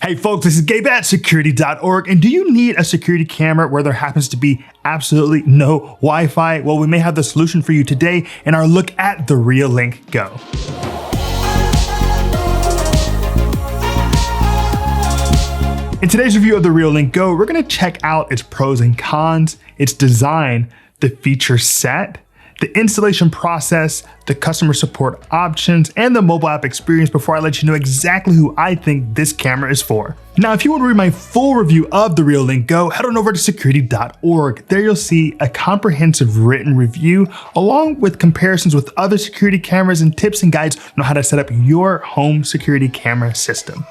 Hey folks, this is Gabe at Security.org, and do you need a security camera where there happens to be absolutely no Wi-Fi? Well, we may have the solution for you today in our look at the Reolink Go. In today's review of the Reolink Go, we're going to check out its pros and cons, its design, the feature set, the installation process, the customer support options, and the mobile app experience before I let you know exactly who I think this camera is for. Now, if you want to read my full review of the Reolink Go, head on over to Security.org. There you'll see a comprehensive written review along with comparisons with other security cameras and tips and guides on how to set up your home security camera system.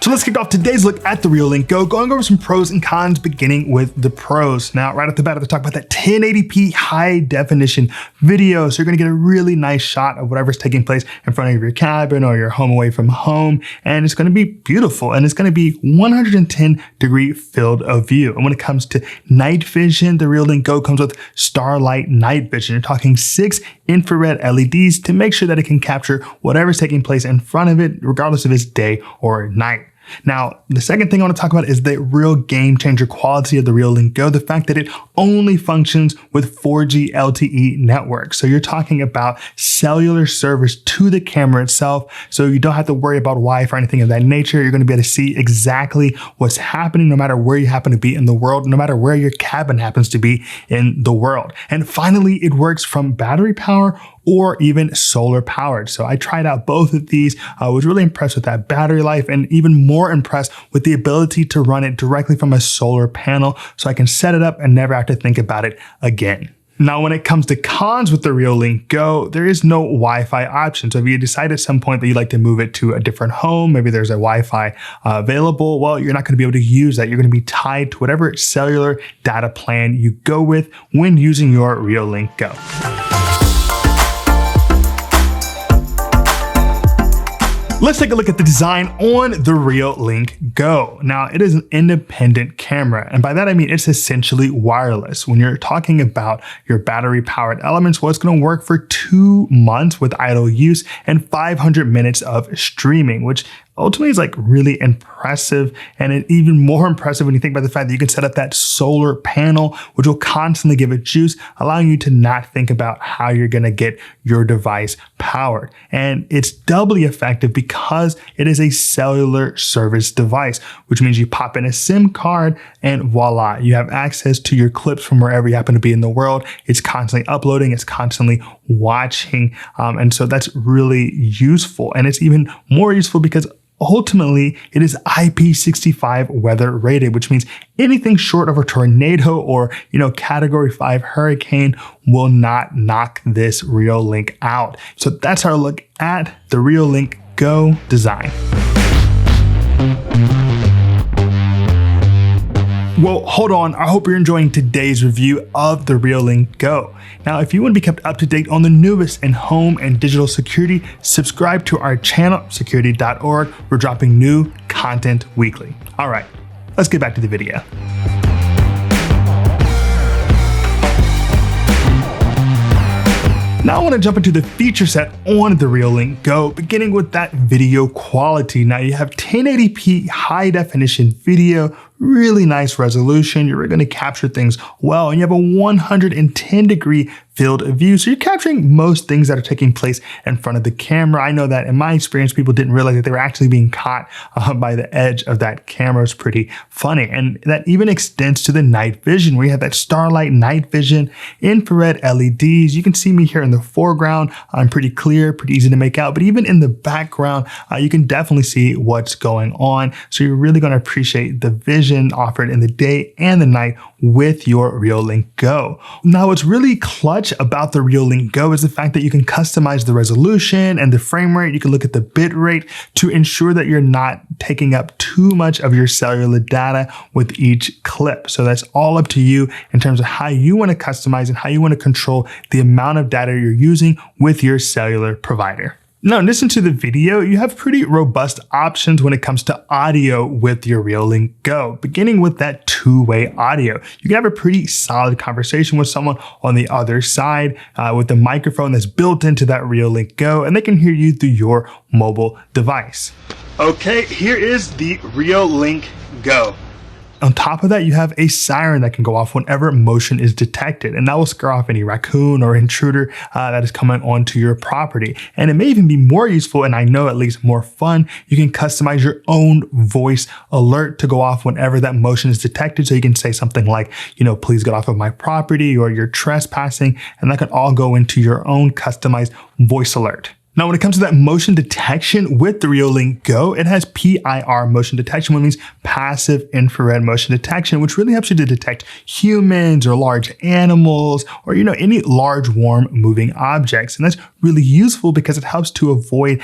So let's kick off today's look at the Reolink Go, going over some pros and cons, beginning with the pros. Now, right off the bat, I have to talk about that 1080p high definition video. So you're gonna get a really nice shot of whatever's taking place in front of your cabin or your home away from home. And it's gonna be beautiful. And it's gonna be 110-degree field of view. And when it comes to night vision, the Reolink Go comes with Starlight Night Vision. You're talking 6 infrared LEDs to make sure that it can capture whatever's taking place in front of it, regardless if it's day or night. Now, the second thing I want to talk about is the real game changer quality of the Reolink Go, the fact that it only functions with 4G LTE network. So you're talking about cellular service to the camera itself. So you don't have to worry about Wi-Fi or anything of that nature. You're going to be able to see exactly what's happening no matter where you happen to be in the world, no matter where your cabin happens to be in the world. And finally, it works from battery power or even solar powered. So I tried out both of these. I was really impressed with that battery life and even more impressed with the ability to run it directly from a solar panel so I can set it up and never have to think about it again. Now, when it comes to cons with the Reolink Go, there is no Wi-Fi option. So if you decide at some point that you'd like to move it to a different home, maybe there's a Wi-Fi available, well, you're not going to be able to use that. You're going to be tied to whatever cellular data plan you go with when using your Reolink Go. Let's take a look at the design on the Reolink Go. Now, it is an independent camera, and by that I mean it's essentially wireless. When you're talking about your battery-powered elements, well, it's going to work for 2 months with idle use and 500 minutes of streaming, which ultimately is like really impressive, and it even more impressive when you think about the fact that you can set up that solar panel, which will constantly give it juice, allowing you to not think about how you're gonna get your device powered. And it's doubly effective because it is a cellular service device, which means you pop in a SIM card and voila, you have access to your clips from wherever you happen to be in the world. It's constantly uploading, it's constantly watching. And so that's really useful. And it's even more useful because ultimately, it is IP65 weather rated, which means anything short of a tornado or, category 5 hurricane will not knock this Reolink out. So that's our look at the Reolink Go design. Well, hold on. I hope you're enjoying today's review of the Reolink Go. Now, if you want to be kept up to date on the newest in home and digital security, subscribe to our channel, Security.org. We're dropping new content weekly. All right, let's get back to the video. Now I want to jump into the feature set on the Reolink Go, beginning with that video quality. Now you have 1080p high definition video, really nice resolution. You're going to capture things well, and you have a 110-degree field of view. So you're capturing most things that are taking place in front of the camera. I know that in my experience, people didn't realize that they were actually being caught by the edge of that camera. It's pretty funny. And that even extends to the night vision, where you have that Starlight Night Vision, infrared LEDs. You can see me here in the foreground. I'm pretty clear, pretty easy to make out. But even in the background, you can definitely see what's going on. So you're really going to appreciate the vision offered in the day and the night with your Reolink Go. Now, what's really clutch about the Reolink Go is the fact that you can customize the resolution and the frame rate. You can look at the bit rate to ensure that you're not taking up too much of your cellular data with each clip. So that's all up to you in terms of how you want to customize and how you want to control the amount of data you're using with your cellular provider. Now, in addition to the video, you have pretty robust options when it comes to audio with your Reolink Go, beginning with that two-way audio. You can have a pretty solid conversation with someone on the other side with the microphone that's built into that Reolink Go, and they can hear you through your mobile device. Okay, here is the Reolink Go. On top of that, you have a siren that can go off whenever motion is detected, and that will scare off any raccoon or intruder that is coming onto your property. And it may even be more useful, and I know at least more fun, you can customize your own voice alert to go off whenever that motion is detected. So you can say something like, please get off of my property, or you're trespassing, and that can all go into your own customized voice alert. Now, when it comes to that motion detection with the Reolink Go, it has PIR motion detection, which means passive infrared motion detection, which really helps you to detect humans or large animals or, any large warm moving objects. And that's really useful because it helps to avoid,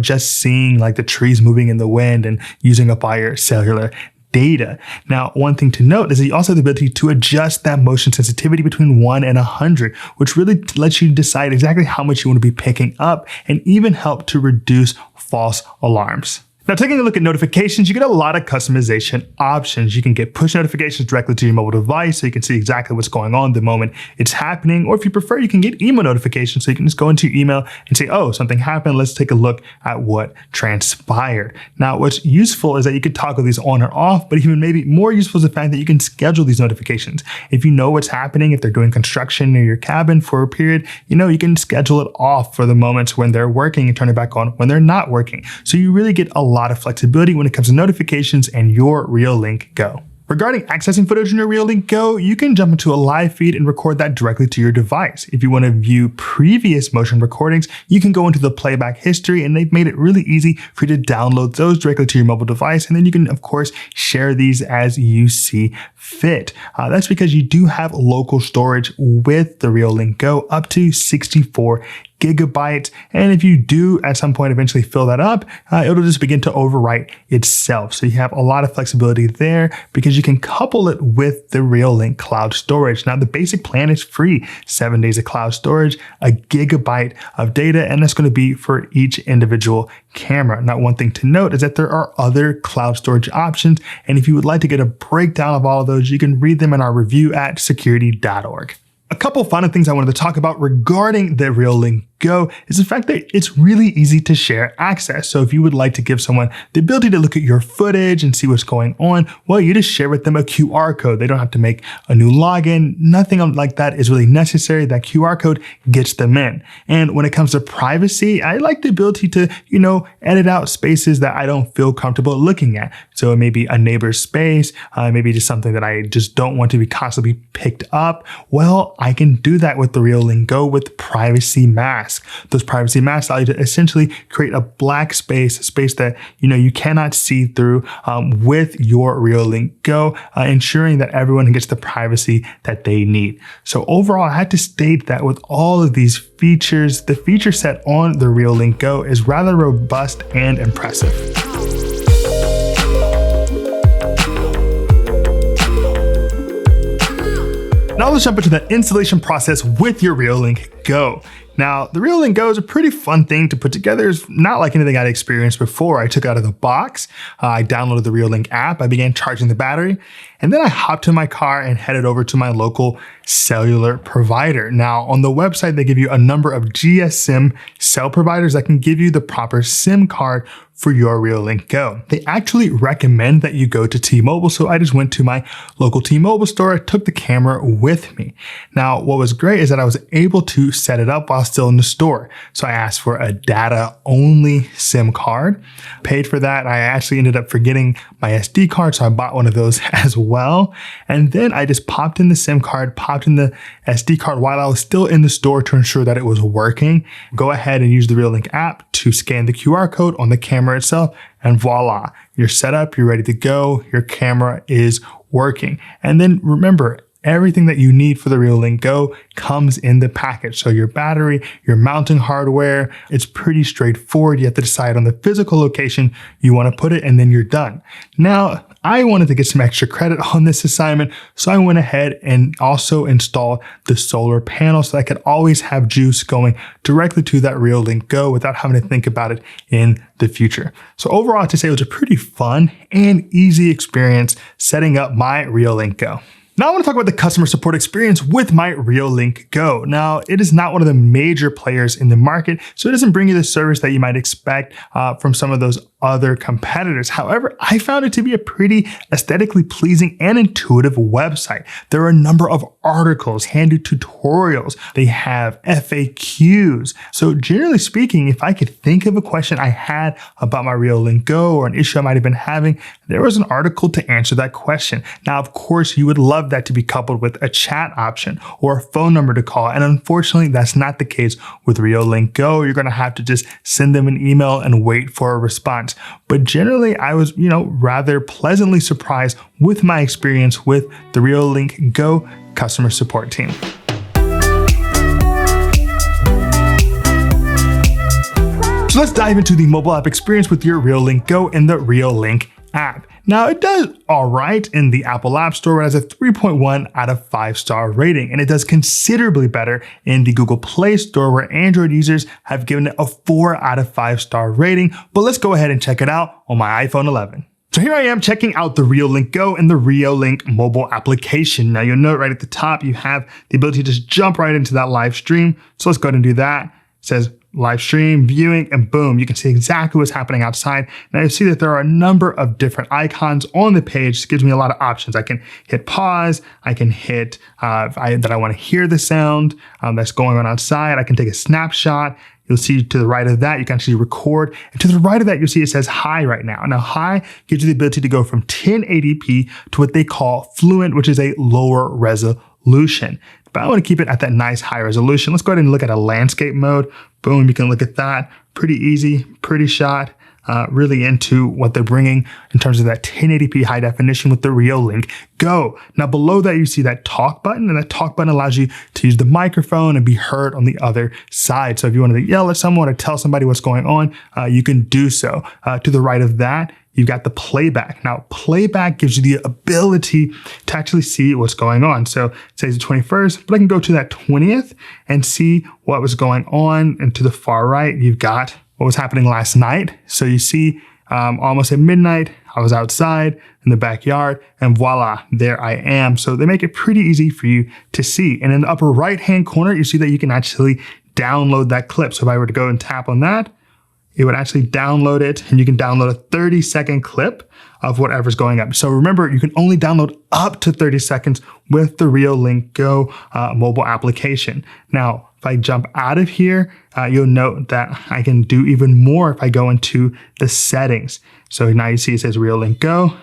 just seeing like the trees moving in the wind and using up all your cellular data. Now, one thing to note is that you also have the ability to adjust that motion sensitivity between 1 and 100, which really lets you decide exactly how much you want to be picking up and even help to reduce false alarms. Now, taking a look at notifications, you get a lot of customization options. You can get push notifications directly to your mobile device so you can see exactly what's going on the moment it's happening. Or if you prefer, you can get email notifications so you can just go into your email and say, oh, something happened. Let's take a look at what transpired. Now, what's useful is that you can toggle these on or off, but even maybe more useful is the fact that you can schedule these notifications. If you know what's happening, if they're doing construction near your cabin for a period, you can schedule it off for the moments when they're working and turn it back on when they're not working. So you really get a lot of flexibility when it comes to notifications and your Reolink Go. Regarding accessing footage in your Reolink Go, you can jump into a live feed and record that directly to your device. If you want to view previous motion recordings, you can go into the playback history, and they've made it really easy for you to download those directly to your mobile device. And then you can, of course, share these as you see fit. That's because you do have local storage with the Reolink Go up to 64 gigabytes. And if you do at some point eventually fill that up, it'll just begin to overwrite itself. So you have a lot of flexibility there because you can couple it with the Reolink cloud storage. Now, the basic plan is free, 7 days of cloud storage, 1 gigabyte of data, and that's going to be for each individual camera. Now, one thing to note is that there are other cloud storage options. And if you would like to get a breakdown of all of those, you can read them in our review at Security.org. A couple final things I wanted to talk about regarding the Reolink Go is the fact that it's really easy to share access. So if you would like to give someone the ability to look at your footage and see what's going on, well, you just share with them a QR code. They don't have to make a new login. Nothing like that is really necessary. That QR code gets them in. And when it comes to privacy, I like the ability to, edit out spaces that I don't feel comfortable looking at. So it may be a neighbor's space, maybe just something that I just don't want to be constantly picked up. Well, I can do that with the Reolink Go with privacy masks. Those privacy masks allow you to essentially create a black space, a space that you cannot see through with your Reolink Go, ensuring that everyone gets the privacy that they need. So overall, I had to state that with all of these features, the feature set on the Reolink Go is rather robust and impressive. Now let's jump into the installation process with your Reolink Go. Now, the Reolink Go is a pretty fun thing to put together. It's not like anything I'd experienced before. I took it out of the box. I downloaded the Reolink app. I began charging the battery, and then I hopped in my car and headed over to my local cellular provider. Now, on the website, they give you a number of GSM cell providers that can give you the proper SIM card for your Reolink Go. They actually recommend that you go to T-Mobile, so I just went to my local T-Mobile store, took the camera with me. Now, what was great is that I was able to set it up while still in the store. So I asked for a data-only SIM card, paid for that. I actually ended up forgetting my SD card, so I bought one of those as well. And then I just popped in the SIM card, popped in the SD card while I was still in the store to ensure that it was working. Go ahead and use the Reolink app to scan the QR code on the camera itself, and voila, you're set up, you're ready to go, your camera is working. And then remember, everything that you need for the Reolink Go comes in the package. So your battery, your mounting hardware, it's pretty straightforward. You have to decide on the physical location you want to put it, and then you're done. Now, I wanted to get some extra credit on this assignment, so I went ahead and also installed the solar panel so I could always have juice going directly to that Reolink Go without having to think about it in the future. So overall, to say it was a pretty fun and easy experience setting up my Reolink Go. Now I want to talk about the customer support experience with my Reolink Go. Now, it is not one of the major players in the market, so it doesn't bring you the service that you might expect from some of those other competitors. However, I found it to be a pretty aesthetically pleasing and intuitive website. There are a number of articles, handy tutorials. They have FAQs. So generally speaking, if I could think of a question I had about my Reolink Go or an issue I might have been having, there was an article to answer that question. Now, of course, you would love that to be coupled with a chat option or a phone number to call. And unfortunately, that's not the case with Reolink Go. You're going to have to just send them an email and wait for a response. But generally, I was, rather pleasantly surprised with my experience with the Reolink Go customer support team. So let's dive into the mobile app experience with your Reolink Go in the Reolink app. Now, it does all right in the Apple App Store. It has a 3.1 out of 5-star rating, and it does considerably better in the Google Play Store, where Android users have given it a 4 out of 5-star rating. But let's go ahead and check it out on my iPhone 11. So here I am checking out the Reolink Go and the Reolink mobile application. Now, you'll note right at the top, you have the ability to just jump right into that live stream. So let's go ahead and do that. It says live stream, viewing, and boom, you can see exactly what's happening outside. Now you see that there are a number of different icons on the page. This gives me a lot of options. I can hit pause. I can hit that I want to hear the sound that's going on outside. I can take a snapshot. You'll see to the right of that, you can actually record. And to the right of that, you'll see it says high right now. Now, high gives you the ability to go from 1080p to what they call fluent, which is a lower resolution. But I want to keep it at that nice high resolution. Let's go ahead and look at a landscape mode. Boom, you can look at that. Pretty easy, pretty shot. Really into what they're bringing in terms of that 1080p high definition with the Reolink Go. Now below that, you see that talk button, and that talk button allows you to use the microphone and be heard on the other side. So if you wanted to yell at someone or tell somebody what's going on, you can do so. To the right of that, you've got the playback. Now, playback gives you the ability to actually see what's going on. So it says the 21st, but I can go to that 20th and see what was going on. And to the far right, you've got what was happening last night. So you see almost at midnight, I was outside in the backyard, and voila, there I am. So they make it pretty easy for you to see. And in the upper right-hand corner, you see that you can actually download that clip. So if I were to go and tap on that, it would actually download it, and you can download a 30-second clip of whatever's going up. So remember, you can only download up to 30 seconds with the Reolink Go mobile application. Now, if I jump out of here, you'll note that I can do even more if I go into the settings. So now you see it says Reolink Go.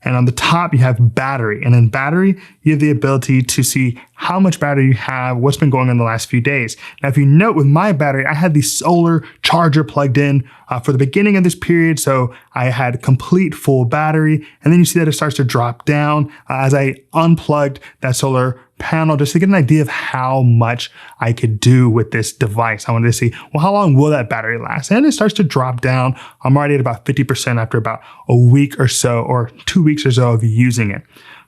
And on the top, you have battery. And in battery, you have the ability to see how much battery you have, what's been going on the last few days. Now, if you note with my battery, I had the solar charger plugged in for the beginning of this period. So I had complete full battery. And then you see that it starts to drop down as I unplugged that solar panel just to get an idea of how much I could do with this device. I wanted to see, well, how long will that battery last? And it starts to drop down. I'm already at about 50% after about a week or so, or 2 weeks or so of using it.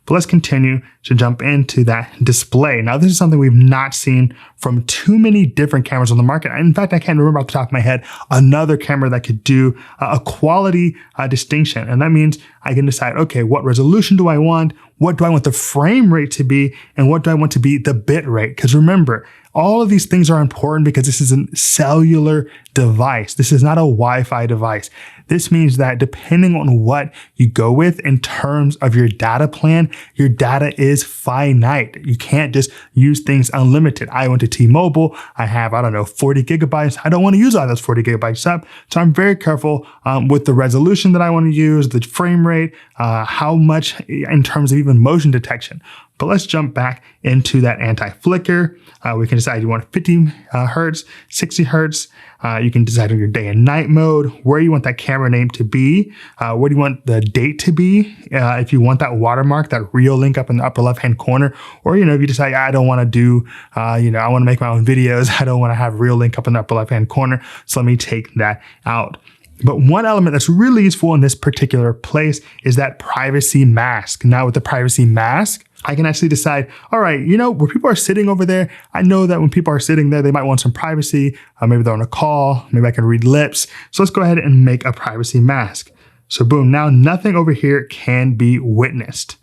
But let's continue to jump into that display. Now, this is something we've not seen from too many different cameras on the market. In fact, I can't remember off the top of my head another camera that could do a quality distinction. And that means I can decide, okay, what resolution do I want? What do I want the frame rate to be? And what do I want to be the bit rate? Because remember, all of these things are important because this is a cellular device. This is not a Wi-Fi device. This means that depending on what you go with in terms of your data plan, your data is finite. You can't just use things unlimited. I went to T-Mobile. I have, 40 gigabytes. I don't want to use all those 40 gigabytes up. So I'm very careful with the resolution that I want to use, the frame rate, how much in terms of even motion detection. But let's jump back into that anti-flicker. We can decide you want 50 hertz, 60 hertz. You can decide on your day and night mode, where you want that camera name to be, what do you want the date to be, if you want that watermark, that Reolink up in the upper left-hand corner, or, if you decide, I don't want to do, I want to make my own videos, I don't want to have Reolink up in the upper left-hand corner, so let me take that out. But one element that's really useful in this particular place is that privacy mask. Now with the privacy mask, I can actually decide, all right, where people are sitting over there, I know that when people are sitting there, they might want some privacy. Maybe they're on a call. Maybe I can read lips. So let's go ahead and make a privacy mask. So boom, now nothing over here can be witnessed.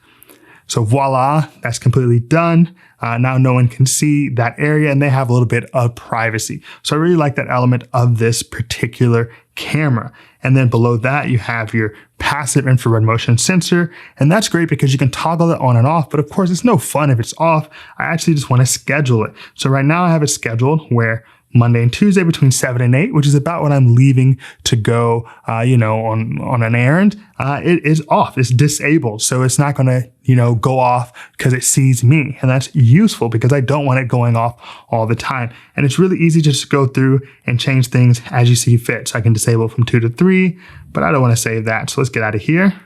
So voila, that's completely done. Now no one can see that area and they have a little bit of privacy. So I really like that element of this particular camera. And then below that, you have your passive infrared motion sensor. And that's great because you can toggle it on and off. But of course, it's no fun if it's off. I actually just want to schedule it. So right now I have it scheduled where Monday and Tuesday between 7 and 8, which is about when I'm leaving to go, on an errand, it is off. It's disabled. So it's not going to, go off because it sees me. And that's useful because I don't want it going off all the time. And it's really easy to just go through and change things as you see fit. So I can disable from 2 to 3, but I don't want to save that. So let's get out of here.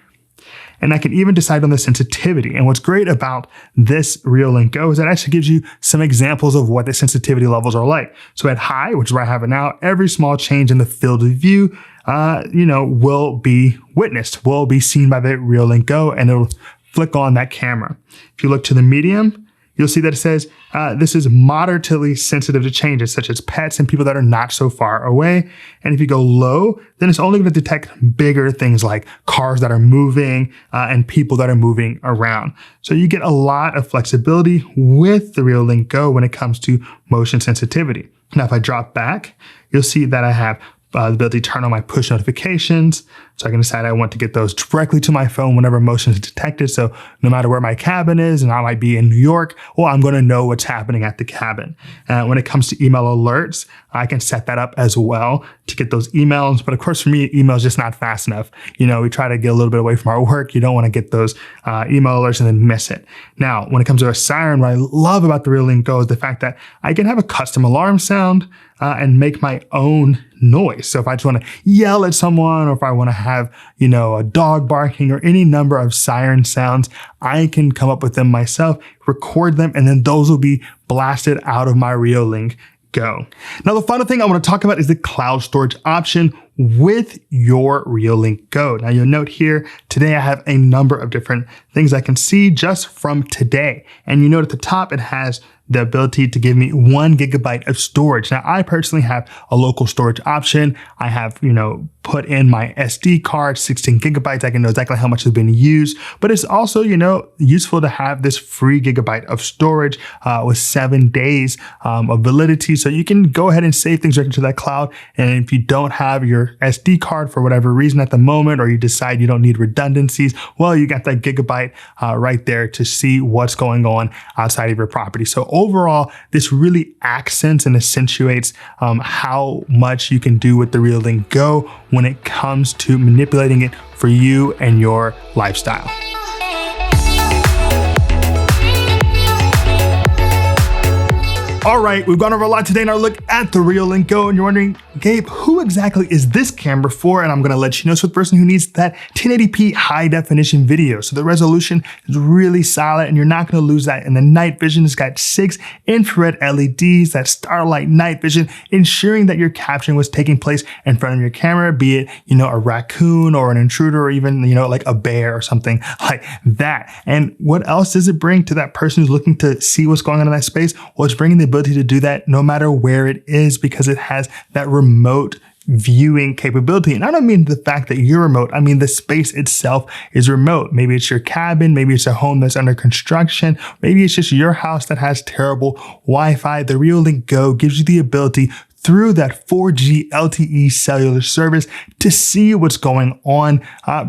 And I can even decide on the sensitivity. And what's great about this Reolink Go is that it actually gives you some examples of what the sensitivity levels are like. So at high, which is where I have it now, every small change in the field of view, will be witnessed, will be seen by the Reolink Go, and it'll flick on that camera. If you look to the medium, you'll see that it says this is moderately sensitive to changes such as pets and people that are not so far away. And if you go low, then it's only going to detect bigger things like cars that are moving and people that are moving around. So you get a lot of flexibility with the Reolink Go when it comes to motion sensitivity. Now, if I drop back, you'll see that I have the ability to turn on my push notifications. So I can decide I want to get those directly to my phone whenever motion is detected. So no matter where my cabin is, and I might be in New York, well, I'm going to know what's happening at the cabin. When it comes to email alerts, I can set that up as well to get those emails. But of course, for me, email is just not fast enough. We try to get a little bit away from our work. You don't want to get those email alerts and then miss it. Now, when it comes to a siren, what I love about the Reolink Go is the fact that I can have a custom alarm sound and make my own noise. So if I just want to yell at someone, or if I want to have, a dog barking or any number of siren sounds, I can come up with them myself, record them, and then those will be blasted out of my Reolink Go. Now, the final thing I want to talk about is the cloud storage option with your Reolink Go. Now, you'll note here, today I have a number of different things I can see just from today. And you note at the top, it has the ability to give me 1 gigabyte of storage. Now, I personally have a local storage option. I have, put in my SD card, 16 gigabytes. I can know exactly how much has been used, but it's also, useful to have this free gigabyte of storage with 7 days of validity. So you can go ahead and save things directly to that cloud. And if you don't have your SD card for whatever reason at the moment, or you decide you don't need redundancies, well, you got that gigabyte right there to see what's going on outside of your property. So overall, this really accents and accentuates how much you can do with the Reolink Go when it comes to manipulating it for you and your lifestyle. All right, we've gone over a lot today in our look at the Reolink Go, and you're wondering, Gabe, who exactly is this camera for? And I'm gonna let you know. It's for the person who needs that 1080p high definition video. So the resolution is really solid, and you're not gonna lose that in the night vision. It's got 6 infrared LEDs, that starlight night vision, ensuring that your capturing was taking place in front of your camera, be it, a raccoon or an intruder, or even, like a bear or something like that. And what else does it bring to that person who's looking to see what's going on in that space? Well, it's bringing the ability to do that no matter where it is, because it has that remote viewing capability. And I don't mean the fact that you're remote. I mean the space itself is remote. Maybe it's your cabin. Maybe it's a home that's under construction. Maybe it's just your house that has terrible Wi-Fi. The Reolink Go gives you the ability through that 4G LTE cellular service to see what's going on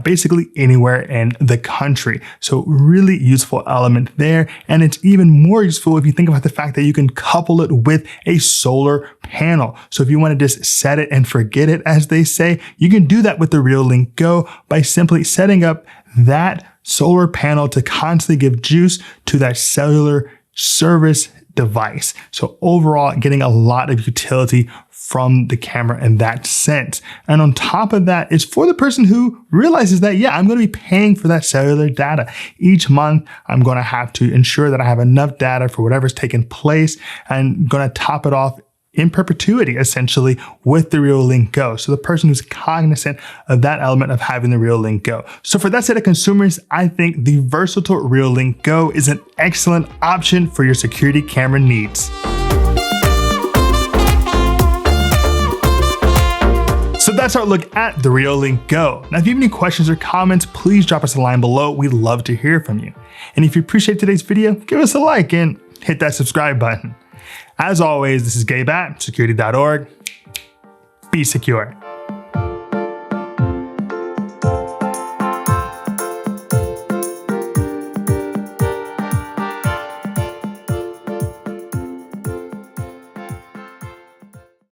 basically anywhere in the country. So really useful element there. And it's even more useful if you think about the fact that you can couple it with a solar panel. So if you want to just set it and forget it, as they say, you can do that with the Reolink Go by simply setting up that solar panel to constantly give juice to that cellular service device. So overall, getting a lot of utility from the camera in that sense. And on top of that, it's for the person who realizes that, yeah, I'm going to be paying for that cellular data. Each month, I'm going to have to ensure that I have enough data for whatever's taken place and going to top it off in perpetuity, essentially, with the Reolink Go. So the person who's cognizant of that element of having the Reolink Go. So for that set of consumers, I think the versatile Reolink Go is an excellent option for your security camera needs. So that's our look at the Reolink Go. Now, if you have any questions or comments, please drop us a line below. We'd love to hear from you. And if you appreciate today's video, give us a like and hit that subscribe button. As always, this is Gabe at Security.org. Be secure.